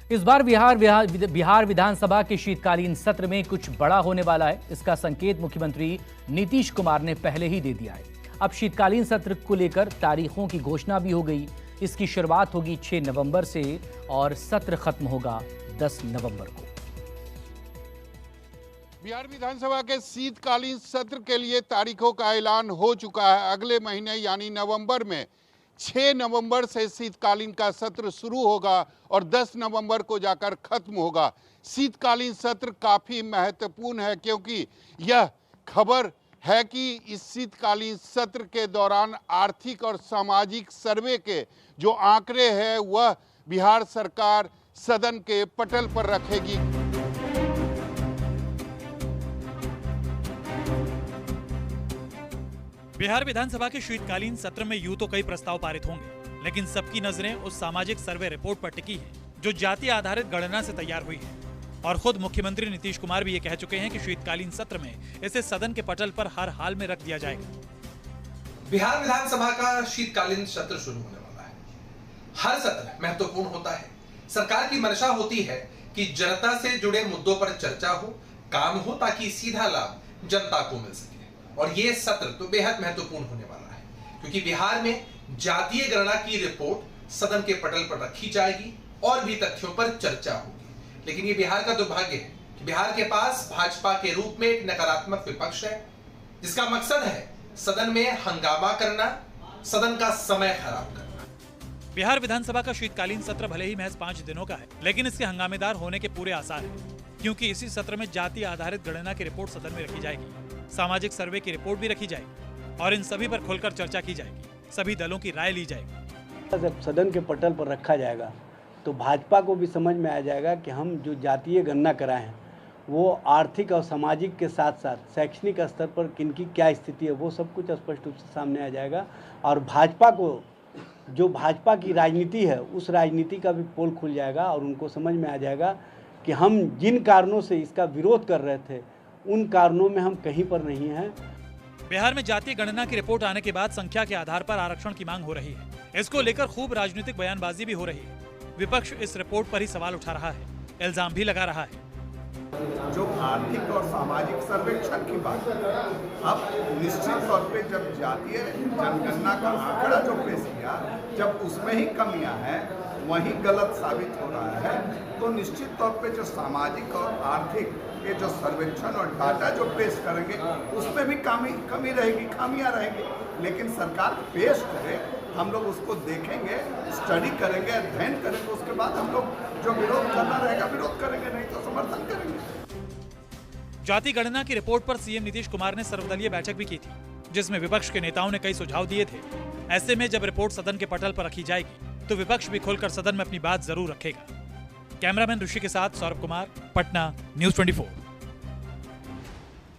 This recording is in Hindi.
इस बार बिहार विधानसभा के शीतकालीन सत्र में कुछ बड़ा होने वाला है। इसका संकेत मुख्यमंत्री नीतीश कुमार ने पहले ही दे दिया है। अब शीतकालीन सत्र को लेकर तारीखों की घोषणा भी हो गई। इसकी शुरुआत होगी 6 नवंबर से और सत्र खत्म होगा 10 नवंबर को। बिहार विधानसभा के शीतकालीन सत्र के लिए तारीखों का ऐलान हो चुका है। अगले महीने यानी नवंबर में 6 नवंबर से शीतकालीन का सत्र शुरू होगा और 10 नवंबर को जाकर खत्म होगा। शीतकालीन सत्र काफ़ी महत्वपूर्ण है क्योंकि यह खबर है कि इस शीतकालीन सत्र के दौरान आर्थिक और सामाजिक सर्वे के जो आंकड़े हैं वह बिहार सरकार सदन के पटल पर रखेगी। बिहार विधानसभा के शीतकालीन सत्र में यूं तो कई प्रस्ताव पारित होंगे, लेकिन सबकी नजरें उस सामाजिक सर्वे रिपोर्ट पर टिकी है जो जाति आधारित गणना से तैयार हुई है। और खुद मुख्यमंत्री नीतीश कुमार भी ये कह चुके हैं कि शीतकालीन सत्र में इसे सदन के पटल पर हर हाल में रख दिया जाएगा। बिहार विधानसभा का शीतकालीन सत्र शुरू होने वाला है। हर सत्र महत्वपूर्ण होता है। सरकार की मंशा होती है कि जनता से जुड़े मुद्दों पर चर्चा हो, काम हो, ताकि सीधा लाभ जनता को मिल सके। और ये सत्र तो बेहद महत्वपूर्ण होने वाला है क्योंकि बिहार में जातीय गणना की रिपोर्ट सदन के पटल पर रखी जाएगी और भी तथ्यों पर चर्चा होगी। लेकिन ये बिहार का दुर्भाग्य है कि बिहार के पास भाजपा के रूप में एक नकारात्मक विपक्ष है जिसका मकसद है सदन में हंगामा करना, सदन का समय खराब करना। बिहार विधानसभा का शीतकालीन सत्र भले ही महज 5 दिनों का है, लेकिन इसके हंगामेदार होने के पूरे आसार हैं क्योंकि इसी सत्र में जाति आधारित गणना की रिपोर्ट सदन में रखी जाएगी, सामाजिक सर्वे की रिपोर्ट भी रखी जाएगी और इन सभी पर खुलकर चर्चा की जाएगी, सभी दलों की राय ली जाएगी। जब सदन के पटल पर रखा जाएगा तो भाजपा को भी समझ में आ जाएगा कि हम जो जातीय गणना कराए हैं वो आर्थिक और सामाजिक के साथ साथ शैक्षणिक स्तर पर किनकी क्या स्थिति है वो सब कुछ स्पष्ट रूप से सामने आ जाएगा। और भाजपा को जो भाजपा की राजनीति है उस राजनीति का भी पोल खुल जाएगा और उनको समझ में आ जाएगा कि हम जिन कारणों से इसका विरोध कर रहे थे उन कारणों में हम कहीं पर नहीं हैं। बिहार में जातीय गणना की रिपोर्ट आने के बाद संख्या के आधार पर आरक्षण की मांग हो रही है। इसको लेकर खूब राजनीतिक बयानबाजी भी हो रही है। विपक्ष इस रिपोर्ट पर ही सवाल उठा रहा है, इल्जाम भी लगा रहा है। जो आर्थिक और सामाजिक सर्वेक्षण की बात है, अब निश्चित तौर पे जब जातीय जनगणना का आंकड़ा जो पेश किया जब उसमें ही कमियां हैं वही गलत साबित हो रहा है, तो निश्चित तौर पे जो सामाजिक और आर्थिक ये जो सर्वेक्षण और डाटा जो पेश करेंगे उसमें भी कमी रहेगी, खामियां रहेगी। लेकिन सरकार पेश करे, हम लोग उसको देखेंगे, स्टडी करेंगे, अध्ययन करेंगे, उसके बाद हम लोग जो विरोध करना रहेगा विरोध करेंगे, नहीं तो समर्थन करेंगे। जाति गणना की रिपोर्ट पर सीएम नीतीश कुमार ने सर्वदलीय बैठक भी की थी जिसमें विपक्ष के नेताओं ने कई सुझाव दिए थे। ऐसे में जब रिपोर्ट सदन के पटल पर रखी जाएगी तो विपक्ष भी खुलकर सदन में अपनी बात जरूर रखेगा। कैमरामैन ऋषि के साथ सौरभ कुमार, पटना, न्यूज़ 24।